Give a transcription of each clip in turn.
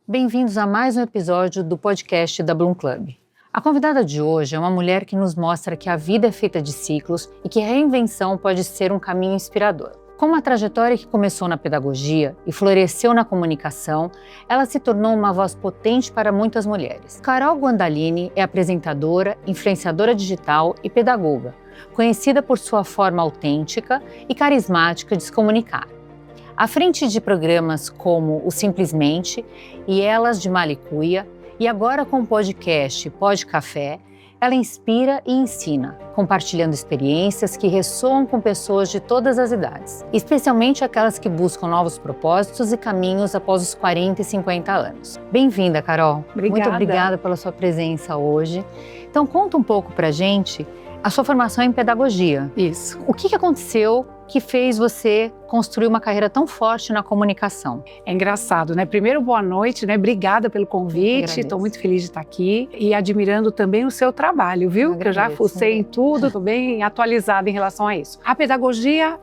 Bem-vindos a mais um episódio do podcast da Bloom Club. A convidada de hoje é uma mulher que nos mostra que a vida é feita de ciclos e que a reinvenção pode ser um caminho inspirador. Com uma trajetória que começou na pedagogia e floresceu na comunicação, ela se tornou uma voz potente para muitas mulheres. Carol Guandalini é apresentadora, influenciadora digital e pedagoga, conhecida por sua forma autêntica e carismática de se comunicar. À frente de programas como o Simplesmente e Elas de Malicuia, e agora com o podcast Pod Café, ela inspira e ensina, compartilhando experiências que ressoam com pessoas de todas as idades, especialmente aquelas que buscam novos propósitos e caminhos após os 40 e 50 anos. Bem-vinda, Carol. Obrigada. Muito obrigada pela sua presença hoje. Então, conta um pouco pra gente a sua formação em pedagogia. Isso. O que aconteceu que fez você construir uma carreira tão forte na comunicação? É engraçado, né? Primeiro, boa noite, né? Obrigada pelo convite, estou muito feliz de estar aqui e admirando também o seu trabalho, viu? Que eu já fucei em tudo, estou bem atualizada em relação a isso. A pedagogia,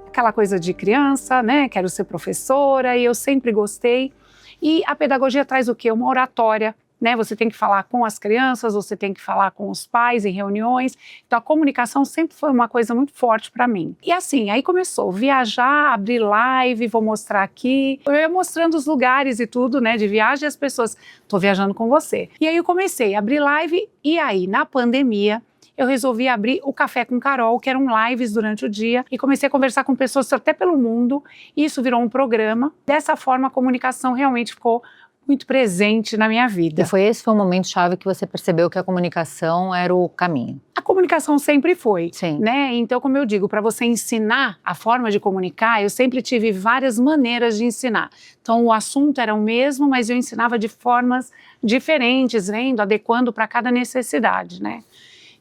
aquela coisa de criança, né? Quero ser professora e eu sempre gostei. E a pedagogia traz o quê? Uma oratória. Né? Você tem que falar com as crianças, você tem que falar com os pais em reuniões. Então, a comunicação sempre foi uma coisa muito forte para mim. E assim, aí começou viajar, abrir live, vou mostrar aqui. Eu ia mostrando os lugares e tudo, né, de viagem, e as pessoas, tô viajando com você. E aí eu comecei a abrir live, e aí, na pandemia, eu resolvi abrir o Café com Carol, que eram lives durante o dia, e comecei a conversar com pessoas até pelo mundo, e isso virou um programa. Dessa forma, a comunicação realmente ficou muito presente na minha vida. E esse foi o momento chave que você percebeu que a comunicação era o caminho? A comunicação sempre foi, Sim. Né? Então, como eu digo, para você ensinar a forma de comunicar, eu sempre tive várias maneiras de ensinar. Então, o assunto era o mesmo, mas eu ensinava de formas diferentes, adequando para cada necessidade, né?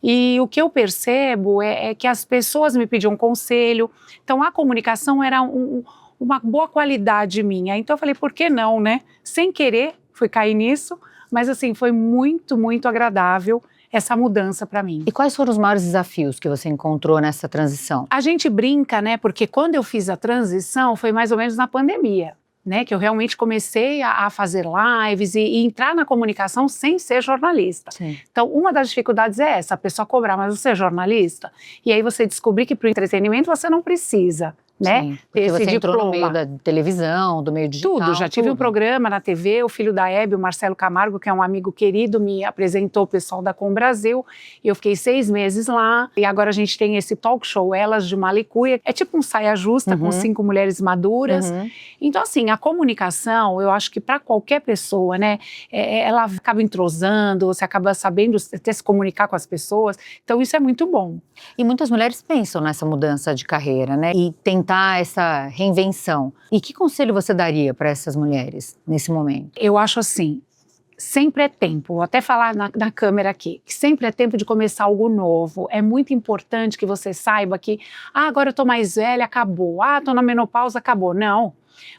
E o que eu percebo é que as pessoas me pediam conselho, então a comunicação era uma boa qualidade minha. Então eu falei, por que não, né? Sem querer, fui cair nisso, mas assim, foi muito, muito agradável essa mudança para mim. E quais foram os maiores desafios que você encontrou nessa transição? A gente brinca, né? Porque quando eu fiz a transição, foi mais ou menos na pandemia, né? Que eu realmente comecei a fazer lives e entrar na comunicação sem ser jornalista. Sim. Então, uma das dificuldades é essa, a pessoa cobrar, mas você é jornalista? E aí você descobrir que para o entretenimento você não precisa, né? Sim, porque você entrou no meio da televisão, do meio digital. Tudo, já tive um programa na TV, o filho da Hebe, o Marcelo Camargo, que é um amigo querido, me apresentou o pessoal da Com Brasil, e eu fiquei 6 meses lá, e agora a gente tem esse talk show, Elas de Malicuia, é tipo um saia justa com 5 mulheres maduras. Então assim, a comunicação, eu acho que para qualquer pessoa, né, ela acaba entrosando, você acaba sabendo até se comunicar com as pessoas, então isso é muito bom. E muitas mulheres pensam nessa mudança de carreira, né, e tentar essa reinvenção. E que conselho você daria para essas mulheres nesse momento? Eu acho assim, sempre é tempo, vou até falar na câmera aqui, que sempre é tempo de começar algo novo. É muito importante que você saiba que, agora eu tô mais velha, acabou. Tô na menopausa, acabou. Não.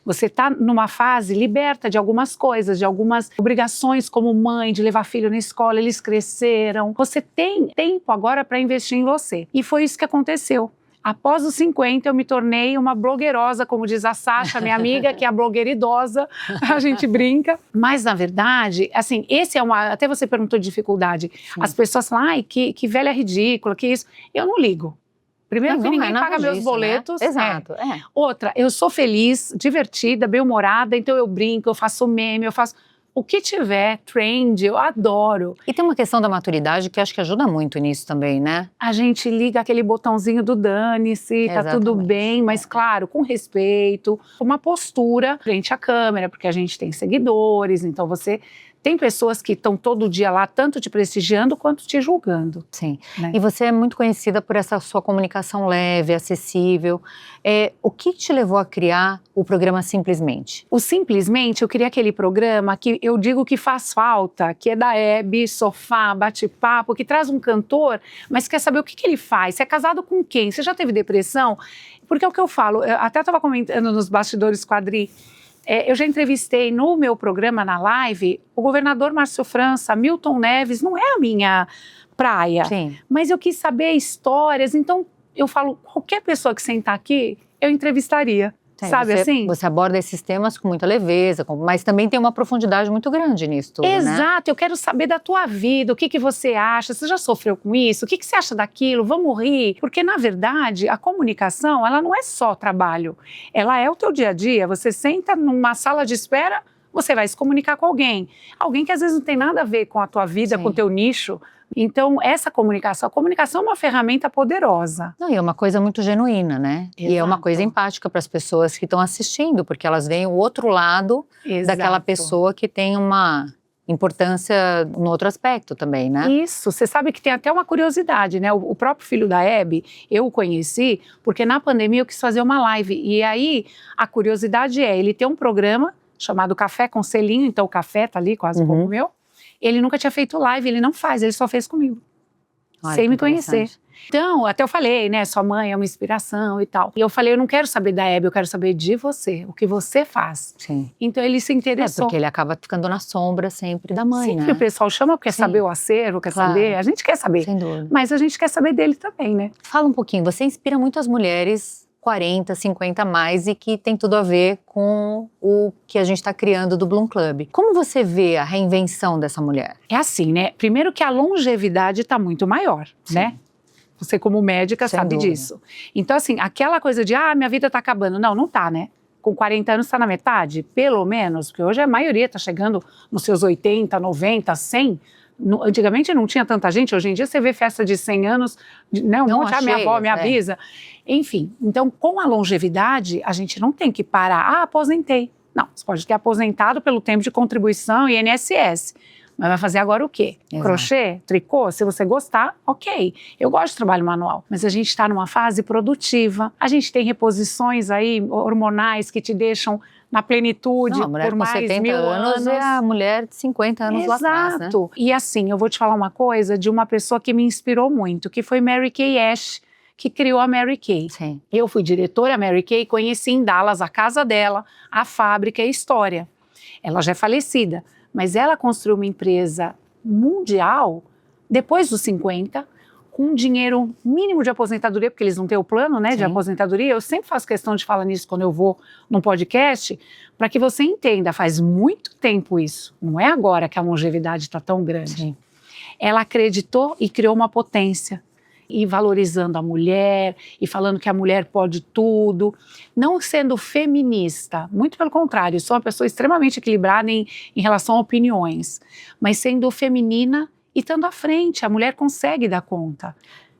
Você está numa fase liberta de algumas coisas, de algumas obrigações como mãe, de levar filho na escola, eles cresceram. Você tem tempo agora para investir em você. E foi isso que aconteceu. Após os 50, eu me tornei uma blogueirosa, como diz a Sasha, minha amiga, que é a blogueira idosa, a gente brinca. Mas, na verdade, assim, esse é uma... Até você perguntou de dificuldade. Sim. As pessoas falam, ai, que velha ridícula, que isso. Eu não ligo. Primeiro que ninguém paga meus boletos. Né? Exato. Outra, eu sou feliz, divertida, bem-humorada, então eu brinco, eu faço meme, eu faço... O que tiver, trend, eu adoro. E tem uma questão da maturidade que acho que ajuda muito nisso também, né? A gente liga aquele botãozinho do dane-se, tá tudo bem, mas claro, com respeito, uma postura frente à câmera, porque a gente tem seguidores, então você... Tem pessoas que estão todo dia lá, tanto te prestigiando quanto te julgando. Sim. Né? E você é muito conhecida por essa sua comunicação leve, acessível. O que te levou a criar o programa Simplesmente? O Simplesmente, eu queria aquele programa que eu digo que faz falta, que é da Hebe, sofá, bate-papo, que traz um cantor, mas quer saber o que ele faz. Você é casado com quem? Você já teve depressão? Porque é o que eu falo, eu até estava comentando nos bastidores quadri. Eu já entrevistei no meu programa, na live, o governador Márcio França, Milton Neves, não é a minha praia. Sim. Mas eu quis saber histórias, então eu falo, qualquer pessoa que sentar aqui, eu entrevistaria. sabe assim? Você aborda esses temas com muita leveza, mas também tem uma profundidade muito grande nisso tudo, Exato, né? eu quero saber da tua vida, o que você acha, você já sofreu com isso, o que você acha daquilo, vamos rir. Porque, na verdade, a comunicação, ela não é só trabalho, ela é o teu dia a dia. Você senta numa sala de espera, você vai se comunicar com alguém que às vezes não tem nada a ver com a tua vida, com o teu nicho. Então, essa comunicação, a comunicação é uma ferramenta poderosa. Não, e é uma coisa muito genuína, né? Exato. E é uma coisa empática para as pessoas que estão assistindo, porque elas veem o outro lado daquela pessoa que tem uma importância no outro aspecto também, né? Isso, você sabe que tem até uma curiosidade, né? O próprio filho da Hebe, eu o conheci porque na pandemia eu quis fazer uma live. E aí, a curiosidade ele tem um programa chamado Café com Selinho, então o café tá ali quase como o meu. Ele nunca tinha feito live, ele não faz, ele só fez comigo. Olha, sem me conhecer. Então, até eu falei, né, sua mãe é uma inspiração e tal. E eu falei, eu não quero saber da Hebe, eu quero saber de você, o que você faz. Sim. Então ele se interessou. Porque ele acaba ficando na sombra sempre da mãe, sempre, né? O pessoal chama porque quer saber o acervo, quer saber, a gente quer saber. Sem dúvida. Mas a gente quer saber dele também, né? Fala um pouquinho, você inspira muitas mulheres 40, 50 a mais e que tem tudo a ver com o que a gente está criando do Bloom Club. Como você vê a reinvenção dessa mulher? É assim, né? Primeiro que a longevidade está muito maior, né? Você como médica sabe disso. Então assim, aquela coisa de, minha vida está acabando. Não, não tá, né? Com 40 anos está na metade, pelo menos, porque hoje a maioria está chegando nos seus 80, 90, 100. Antigamente não tinha tanta gente, hoje em dia você vê festa de 100 anos, né, minha avó, minha bisa. Enfim, então com a longevidade a gente não tem que parar, aposentei. Não, você pode ter aposentado pelo tempo de contribuição e INSS, mas vai fazer agora o quê? Exato. Crochê, tricô? Se você gostar, ok. Eu gosto de trabalho manual, mas a gente está numa fase produtiva, a gente tem reposições aí hormonais que te deixam na plenitude, não, a mulher por mais com 70 mil anos é a mulher de 50 anos lá atrás, né? Exato. E assim, eu vou te falar uma coisa de uma pessoa que me inspirou muito, que foi Mary Kay Ash, que criou a Mary Kay. Sim. Eu fui diretora Mary Kay, conheci em Dallas a casa dela, a fábrica e a história. Ela já é falecida, mas ela construiu uma empresa mundial depois dos 50, com um dinheiro mínimo de aposentadoria, porque eles não têm o plano, né, de aposentadoria. Eu sempre faço questão de falar nisso quando eu vou num podcast, para que você entenda, faz muito tempo isso. Não é agora que a longevidade está tão grande. Sim. Ela acreditou e criou uma potência. E valorizando a mulher, e falando que a mulher pode tudo, não sendo feminista, muito pelo contrário, sou uma pessoa extremamente equilibrada em relação a opiniões, mas sendo feminina e estando à frente, a mulher consegue dar conta.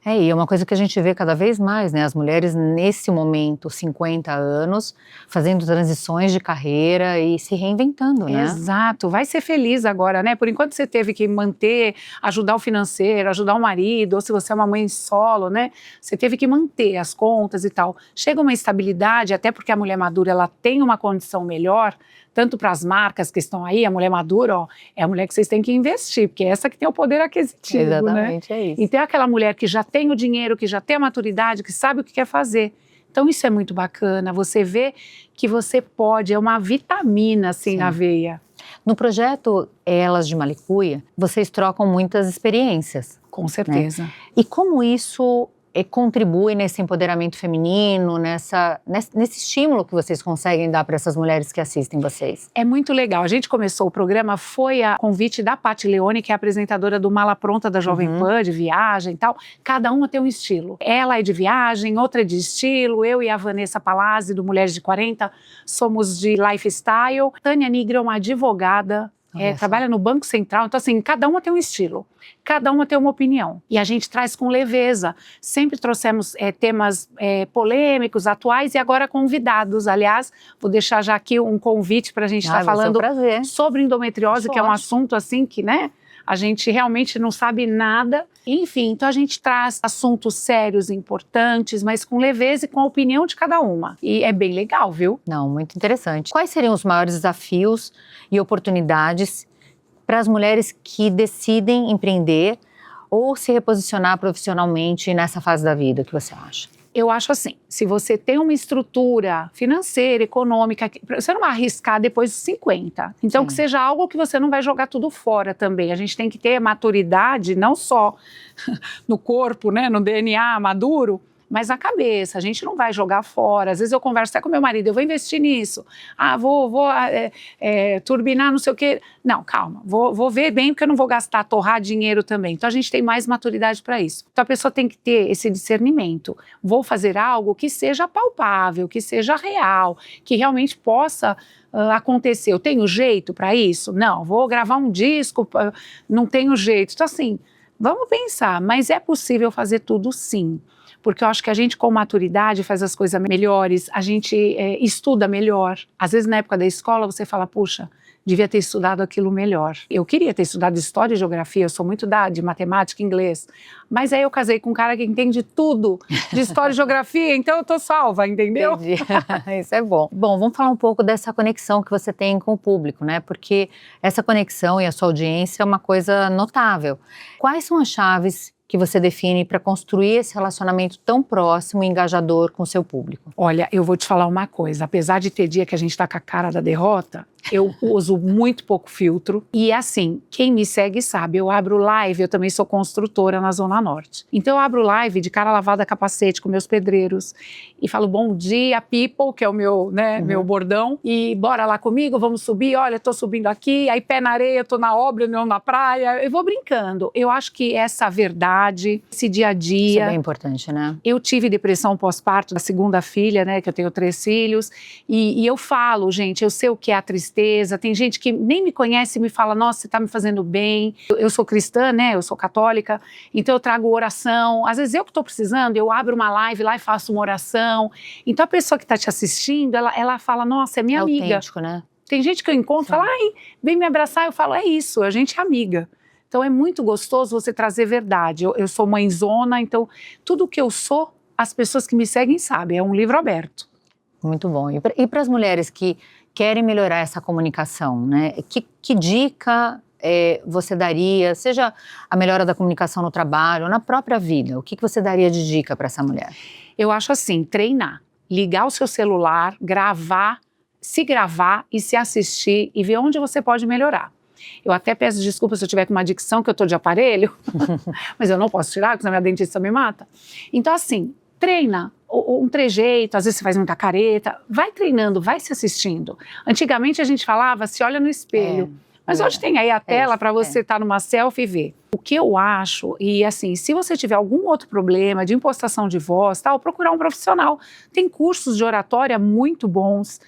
E é uma coisa que a gente vê cada vez mais, né? As mulheres nesse momento, 50 anos, fazendo transições de carreira e se reinventando, né? Exato, vai ser feliz agora, né? Por enquanto você teve que manter, ajudar o financeiro, ajudar o marido, ou se você é uma mãe solo, né? Você teve que manter as contas e tal. Chega uma estabilidade, até porque a mulher madura, ela tem uma condição melhor, tanto para as marcas que estão aí, a mulher madura, ó, é a mulher que vocês têm que investir, porque é essa que tem o poder aquisitivo, exatamente, né? É isso. Então é aquela mulher que já tem o dinheiro, que já tem a maturidade, que sabe o que quer fazer. Então isso é muito bacana, você vê que você pode, é uma vitamina assim na veia. No projeto Elas de Malicuia, vocês trocam muitas experiências. Com certeza. Né? E como isso contribui nesse empoderamento feminino, nesse estímulo que vocês conseguem dar para essas mulheres que assistem vocês? É muito legal. A gente começou o programa, foi a convite da Paty Leone, que é a apresentadora do Mala Pronta da Jovem Pan, de viagem e tal. Cada uma tem um estilo. Ela é de viagem, outra é de estilo. Eu e a Vanessa Palazzi, do Mulheres de 40, somos de lifestyle. Tânia Nigro é uma advogada, trabalha no Banco Central. Então, assim, cada uma tem um estilo. Cada uma tem uma opinião. E a gente traz com leveza. Sempre trouxemos temas polêmicos, atuais e agora convidados. Aliás, vou deixar já aqui um convite para a gente estar falando sobre endometriose, que é um assunto assim que, né, a gente realmente não sabe nada. Enfim, então a gente traz assuntos sérios, importantes, mas com leveza e com a opinião de cada uma. E é bem legal, viu? Não, muito interessante. Quais seriam os maiores desafios e oportunidades para as mulheres que decidem empreender ou se reposicionar profissionalmente nessa fase da vida? O que você acha? Eu acho assim, se você tem uma estrutura financeira, econômica, você não vai arriscar depois dos 50. Então, que seja algo que você não vai jogar tudo fora também. A gente tem que ter maturidade, não só no corpo, né, no DNA maduro, mas na cabeça, a gente não vai jogar fora. Às vezes eu converso até com meu marido, eu vou investir nisso, vou turbinar não sei o quê. Não, calma, vou ver bem porque eu não vou gastar, torrar dinheiro também. Então a gente tem mais maturidade para isso. Então a pessoa tem que ter esse discernimento. Vou fazer algo que seja palpável, que seja real, que realmente possa acontecer. Eu tenho jeito para isso? Não, vou gravar um disco, não tenho jeito. Então assim, vamos pensar, mas é possível fazer tudo sim. Porque eu acho que a gente com maturidade faz as coisas melhores, a gente estuda melhor. Às vezes na época da escola você fala, puxa, devia ter estudado aquilo melhor. Eu queria ter estudado história e geografia, eu sou muito de matemática e inglês. Mas aí eu casei com um cara que entende tudo de história e geografia, então eu tô salva, entendeu? Entendi. Isso é bom. Bom, vamos falar um pouco dessa conexão que você tem com o público, né? Porque essa conexão e a sua audiência é uma coisa notável. Quais são as chaves que você define para construir esse relacionamento tão próximo e engajador com o seu público? Olha, eu vou te falar uma coisa, apesar de ter dia que a gente tá com a cara da derrota, eu uso muito pouco filtro e assim, quem me segue sabe, eu abro live, eu também sou construtora na Zona Norte. Então eu abro live de cara lavada capacete com meus pedreiros e falo bom dia people, que é o meu, né, meu bordão, e bora lá comigo, vamos subir, olha, tô subindo aqui, aí pé na areia, tô na obra, não na praia, eu vou brincando. Eu acho que essa verdade, esse dia a dia... Isso é bem importante, né? Eu tive depressão pós-parto da segunda filha, né, que eu tenho 3 filhos, e eu falo, gente, eu sei o que é a tristeza, tem gente que nem me conhece e me fala, nossa, você tá me fazendo bem. Eu sou cristã, né, eu sou católica, então eu trago oração. Às vezes eu que tô precisando, eu abro uma live lá e faço uma oração. Então a pessoa que tá te assistindo, ela fala, nossa, é minha amiga. É autêntico, né? Tem gente que eu encontro e fala, ai, vem me abraçar, eu falo, é isso, a gente é amiga. Então é muito gostoso você trazer verdade. Eu sou mãezona, então tudo que eu sou, as pessoas que me seguem sabem, é um livro aberto. Muito bom. E para as mulheres que querem melhorar essa comunicação, né? Que dica você daria, seja a melhora da comunicação no trabalho ou na própria vida? O que você daria de dica para essa mulher? Eu acho assim, treinar, ligar o seu celular, se gravar e se assistir e ver onde você pode melhorar. Eu até peço desculpa se eu tiver com uma dicção que eu tô de aparelho, mas eu não posso tirar, porque senão minha dentista me mata. Então assim, treina um trejeito, às vezes você faz muita careta, vai treinando, vai se assistindo. Antigamente a gente falava, se olha no espelho, mas hoje tem aí a tela para você estar numa selfie e ver. O que eu acho, e assim, se você tiver algum outro problema de impostação de voz, tal, procurar um profissional. Tem cursos de oratória muito bons,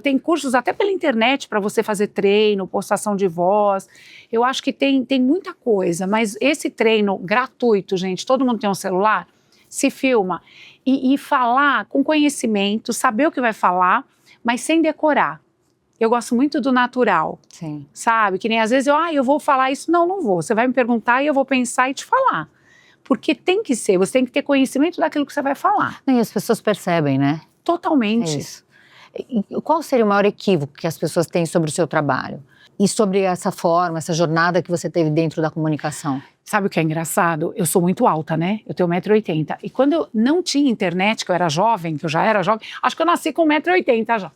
tem cursos até pela internet para você fazer treino, postação de voz. Eu acho que tem muita coisa, mas esse treino gratuito, gente, todo mundo tem um celular, se filma e falar com conhecimento, saber o que vai falar, mas sem decorar. Eu gosto muito do natural, sim, sabe? Que nem às vezes eu vou falar isso, não vou. Você vai me perguntar e eu vou pensar e te falar. Porque tem que ser, você tem que ter conhecimento daquilo que você vai falar. E as pessoas percebem, né? Totalmente. É isso. E qual seria o maior equívoco que as pessoas têm sobre o seu trabalho? E sobre essa forma, essa jornada que você teve dentro da comunicação? Sabe o que é engraçado? Eu sou muito alta, né? Eu tenho 1,80 m. E quando eu não tinha internet, que eu era jovem, que eu já era jovem, acho que eu nasci com 1,80 m já.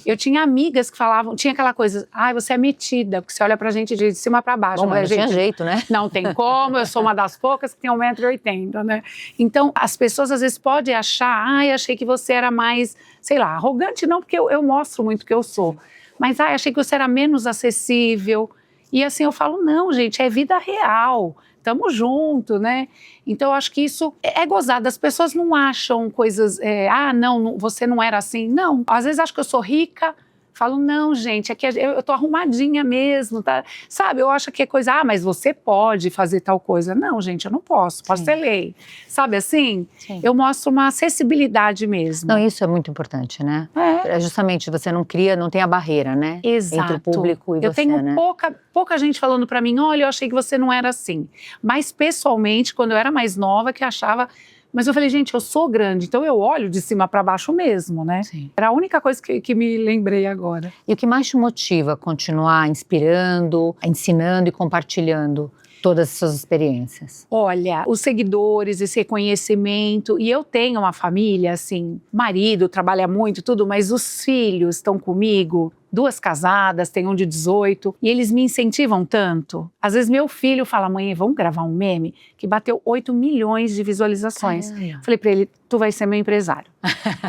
Eu tinha amigas que falavam, tinha aquela coisa, você é metida, porque você olha pra gente de cima pra baixo. Bom, mas não tinha jeito, né? Não tem como, eu sou uma das poucas que tem 1,80 m, né? Então, as pessoas às vezes podem achar, achei que você era mais, sei lá, arrogante não, porque eu mostro muito o que eu sou. Mas, achei que você era menos acessível. E assim, eu falo, não, gente, é vida real. Tamo junto, né? Então eu acho que isso é gozado. As pessoas não acham coisas, não, você não era assim. Não, às vezes acho que eu sou rica, falo, não, gente, é que eu tô arrumadinha mesmo, tá? Sabe, eu acho que é coisa, mas você pode fazer tal coisa. Não, gente, eu não posso ser lei. Sabe assim? Sim. Eu mostro uma acessibilidade mesmo. Não, isso é muito importante, né? É justamente, você não tem a barreira, né? Exato. Entre o público e você, eu tenho né? pouca gente falando pra mim, olha, eu achei que você não era assim. Mas pessoalmente, quando eu era mais nova, que achava... Mas eu falei, gente, eu sou grande, então eu olho de cima para baixo mesmo, né? Sim. Era a única coisa que me lembrei agora. E o que mais te motiva a continuar inspirando, ensinando e compartilhando todas essas experiências? Olha, os seguidores, esse reconhecimento, e eu tenho uma família, assim, marido trabalha muito, tudo, mas os filhos estão comigo 2 casadas, tem um de 18, e eles me incentivam tanto. Às vezes meu filho fala, mãe, vamos gravar um meme que bateu 8 milhões de visualizações. Falei para ele, tu vai ser meu empresário.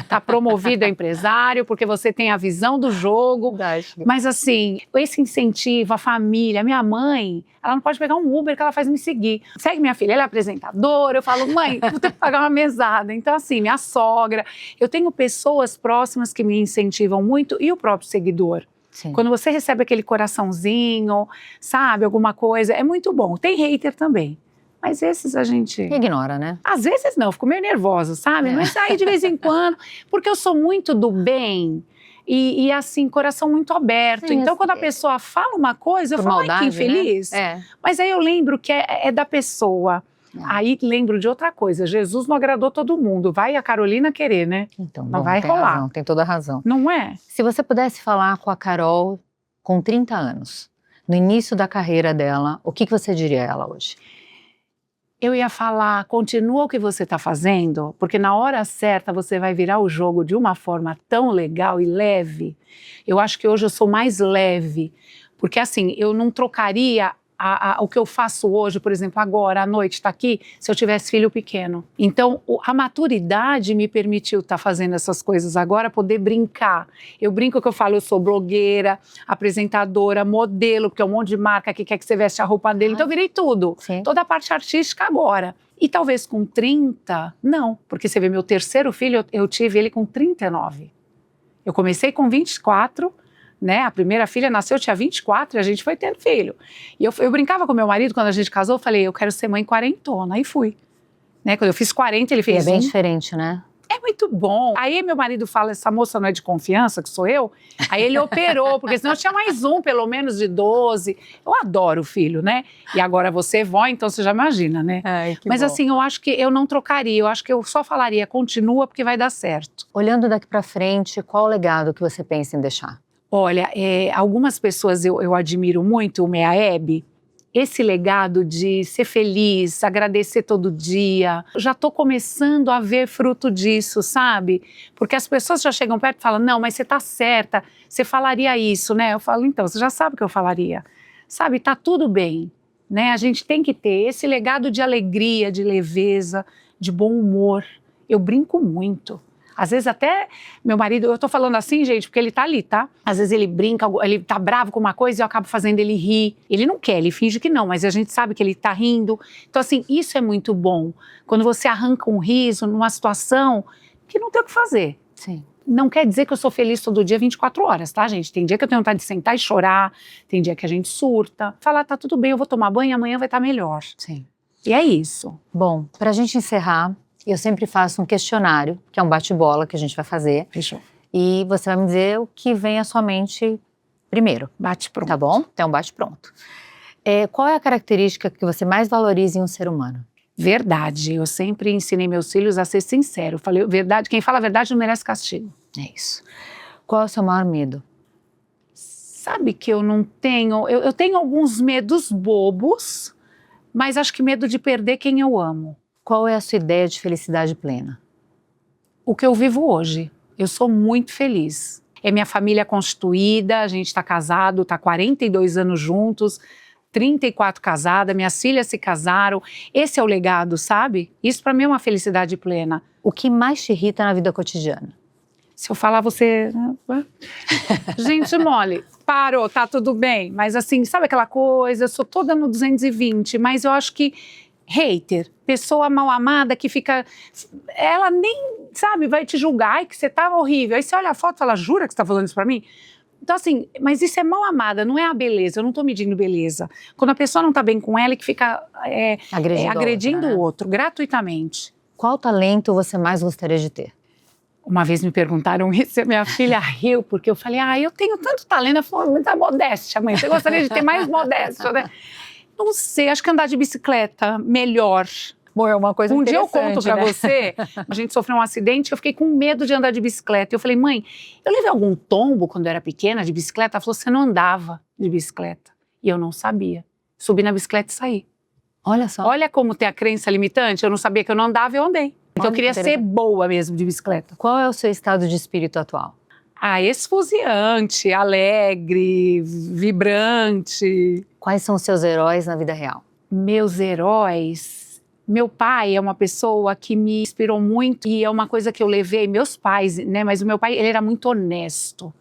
Tá promovido a empresário, porque você tem a visão do jogo. Mas assim, esse incentivo, a família, minha mãe, ela não pode pegar um Uber que ela faz me seguir. Segue minha filha, ela é apresentadora, eu falo, mãe, vou ter que pagar uma mesada. Então assim, minha sogra, eu tenho pessoas próximas que me incentivam muito e o próprio seguidor. Sim. Quando você recebe aquele coraçãozinho, sabe, alguma coisa, é muito bom. Tem hater também. Mas esses a gente... ignora, né? Às vezes não, fico meio nervosa, sabe? Mas aí de vez em quando, porque eu sou muito do bem e assim, coração muito aberto. Sim, então quando a pessoa fala uma coisa, eu por falo, maldade, ai, que infeliz. Né? Mas aí eu lembro que é da pessoa. Aí lembro de outra coisa, Jesus não agradou todo mundo, vai a Carolina querer, né? Então, não vai rolar. Razão, tem toda a razão. Não é? Se você pudesse falar com a Carol com 30 anos, no início da carreira dela, o que você diria a ela hoje? Eu ia falar, continua o que você está fazendo, porque na hora certa você vai virar o jogo de uma forma tão legal e leve. Eu acho que hoje eu sou mais leve, porque assim, eu não trocaria o que eu faço hoje, por exemplo, agora, à noite, está aqui, se eu tivesse filho pequeno. Então, a maturidade me permitiu estar fazendo essas coisas agora, poder brincar. Eu brinco que eu falo, eu sou blogueira, apresentadora, modelo, porque é um monte de marca que quer que você veste a roupa dele, então eu virei tudo. Sim. Toda a parte artística agora. E talvez com 30, não, porque você vê, meu terceiro filho, eu tive ele com 39. Eu comecei com 24, né? A primeira filha nasceu, eu tinha 24 e a gente foi tendo filho. E eu brincava com meu marido, quando a gente casou, eu falei, eu quero ser mãe quarentona, aí fui. Né? Quando eu fiz 40, ele fez é bem diferente, né? É muito bom. Aí meu marido fala, essa moça não é de confiança, que sou eu? Aí ele operou, porque senão eu tinha mais um, pelo menos de 12. Eu adoro o filho, né? E agora você é vó, então você já imagina, né? Ai, mas bom. Assim, eu acho que eu não trocaria, eu acho que eu só falaria, continua porque vai dar certo. Olhando daqui pra frente, qual o legado que você pensa em deixar? Olha, algumas pessoas eu admiro muito, o Meaeb, esse legado de ser feliz, agradecer todo dia. Já estou começando a ver fruto disso, sabe? Porque as pessoas já chegam perto e falam, não, mas você está certa, você falaria isso, né? Eu falo, então, você já sabe o que eu falaria. Sabe, tá tudo bem, né? A gente tem que ter esse legado de alegria, de leveza, de bom humor. Eu brinco muito. Às vezes até meu marido, eu tô falando assim, gente, porque ele tá ali, tá? Às vezes ele brinca, ele tá bravo com uma coisa e eu acabo fazendo ele rir. Ele não quer, ele finge que não, mas a gente sabe que ele tá rindo. Então assim, isso é muito bom. Quando você arranca um riso numa situação que não tem o que fazer. Sim. Não quer dizer que eu sou feliz todo dia 24 horas, tá, gente? Tem dia que eu tenho vontade de sentar e chorar, tem dia que a gente surta. Falar, tá tudo bem, eu vou tomar banho, amanhã vai estar melhor. Sim. E é isso. Bom, pra gente encerrar, eu sempre faço um questionário, que é um bate-bola que a gente vai fazer. Fechou. E você vai me dizer o que vem à sua mente primeiro. Bate pronto. Tá bom? Então, bate pronto. Qual é a característica que você mais valoriza em um ser humano? Verdade. Eu sempre ensinei meus filhos a ser sincero. Eu falei, verdade, quem fala a verdade não merece castigo. É isso. Qual é o seu maior medo? Sabe que eu não tenho... Eu tenho alguns medos bobos, mas acho que medo de perder quem eu amo. Qual é a sua ideia de felicidade plena? O que eu vivo hoje. Eu sou muito feliz. É minha família constituída, a gente está casado, está 42 anos juntos, 34 casada, minhas filhas se casaram. Esse é o legado, sabe? Isso para mim é uma felicidade plena. O que mais te irrita na vida cotidiana? Se eu falar, você... Gente mole, parou, tá tudo bem. Mas assim, sabe aquela coisa, eu sou toda no 220, mas eu acho que hater, pessoa mal amada que fica, ela nem, sabe, vai te julgar, ai, que você tá horrível. Aí você olha a foto e fala, jura que você tá falando isso pra mim? Então assim, mas isso é mal amada, não é a beleza, eu não tô medindo beleza. Quando a pessoa não tá bem com ela, é que fica agredindo outra, né? o outro, gratuitamente. Qual talento você mais gostaria de ter? Uma vez me perguntaram isso e minha filha riu, porque eu falei, eu tenho tanto talento, ela falou, muita modéstia, mãe, você gostaria de ter mais modéstia, né? Não sei, acho que andar de bicicleta, melhor. Bom, é uma coisa Um dia eu interessante, conto pra né? você, a gente sofreu um acidente, eu fiquei com medo de andar de bicicleta. Eu falei, mãe, eu levei algum tombo quando eu era pequena de bicicleta? Ela falou, você não andava de bicicleta. E eu não sabia. Subi na bicicleta e saí. Olha só. Olha como tem a crença limitante, eu não sabia que eu não andava, eu andei. Então eu queria ser boa mesmo de bicicleta. Qual é o seu estado de espírito atual? Esfuziante, alegre, vibrante. Quais são os seus heróis na vida real? Meus heróis... Meu pai é uma pessoa que me inspirou muito e é uma coisa que eu levei, meus pais, né? Mas o meu pai, ele era muito honesto,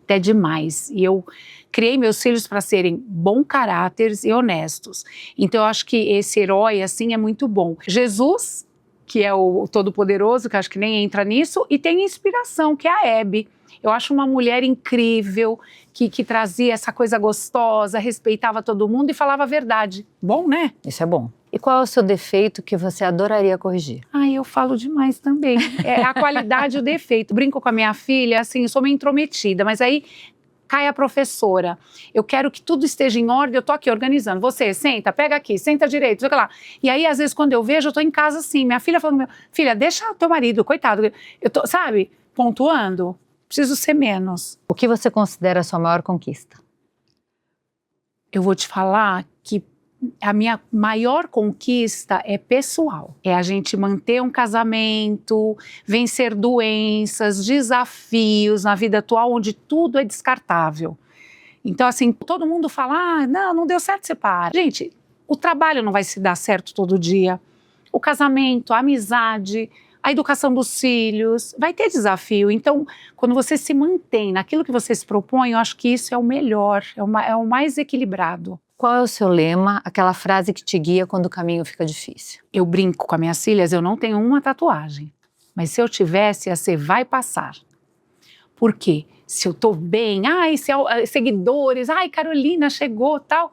até demais. E eu criei meus filhos para serem bom caráteres e honestos. Então eu acho que esse herói, assim, é muito bom. Jesus, que é o Todo-Poderoso, que acho que nem entra nisso, e tem inspiração, que é a Hebe. Eu acho uma mulher incrível, que trazia essa coisa gostosa, respeitava todo mundo e falava a verdade. Bom, né? Isso é bom. E qual é o seu defeito que você adoraria corrigir? Eu falo demais também. É a qualidade e o defeito. Brinco com a minha filha, assim, eu sou meio intrometida, mas aí cai a professora. Eu quero que tudo esteja em ordem, eu tô aqui organizando. Você, senta, pega aqui, senta direito, sei lá. E aí, às vezes, quando eu vejo, eu tô em casa assim, minha filha falando, filha, deixa teu marido, coitado. Eu tô, sabe, pontuando. Preciso ser menos. O que você considera a sua maior conquista? Eu vou te falar que a minha maior conquista é pessoal. É a gente manter um casamento, vencer doenças, desafios na vida atual, onde tudo é descartável. Então, assim, todo mundo fala, não deu certo, separa. Gente, o trabalho não vai se dar certo todo dia. O casamento, a amizade, a educação dos filhos, vai ter desafio. Então, quando você se mantém naquilo que você se propõe, eu acho que isso é o melhor, é o mais equilibrado. Qual é o seu lema, aquela frase que te guia quando o caminho fica difícil? Eu brinco com as minhas filhas, eu não tenho uma tatuagem, mas se eu tivesse, ia ser vai passar. Por quê? Se eu tô bem, seguidores, Carolina chegou, tal,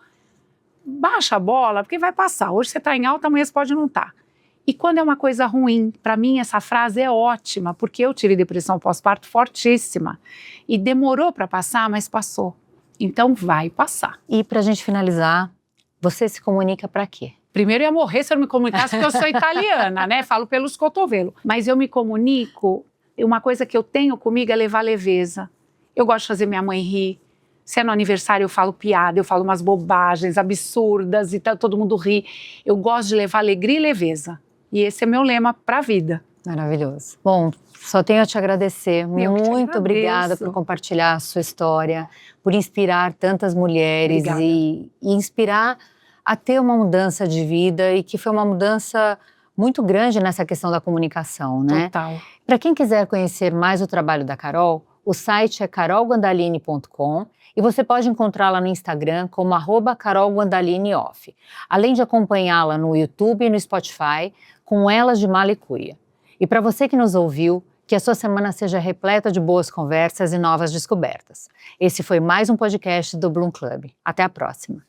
baixa a bola, porque vai passar. Hoje você tá em alta, amanhã você pode não estar. E quando é uma coisa ruim, para mim essa frase é ótima, porque eu tive depressão pós-parto fortíssima e demorou para passar, mas passou. Então vai passar. E pra gente finalizar, você se comunica para quê? Primeiro eu ia morrer se eu não me comunicasse, porque eu sou italiana, né? Falo pelos cotovelos. Mas eu me comunico, uma coisa que eu tenho comigo é levar leveza. Eu gosto de fazer minha mãe rir. Se é no aniversário eu falo piada, eu falo umas bobagens absurdas e todo mundo ri. Eu gosto de levar alegria e leveza. E esse é meu lema para a vida. Maravilhoso. Bom, só tenho a te agradecer. Muito obrigada por compartilhar a sua história, por inspirar tantas mulheres e inspirar a ter uma mudança de vida e que foi uma mudança muito grande nessa questão da comunicação, né? Total. Para quem quiser conhecer mais o trabalho da Carol, o site é carolguandaline.com e você pode encontrá-la no Instagram como @carolguandalineoff, além de acompanhá-la no YouTube e no Spotify com Elas de Mala e Cuia. E para você que nos ouviu, que a sua semana seja repleta de boas conversas e novas descobertas. Esse foi mais um podcast do Bloom Club. Até a próxima.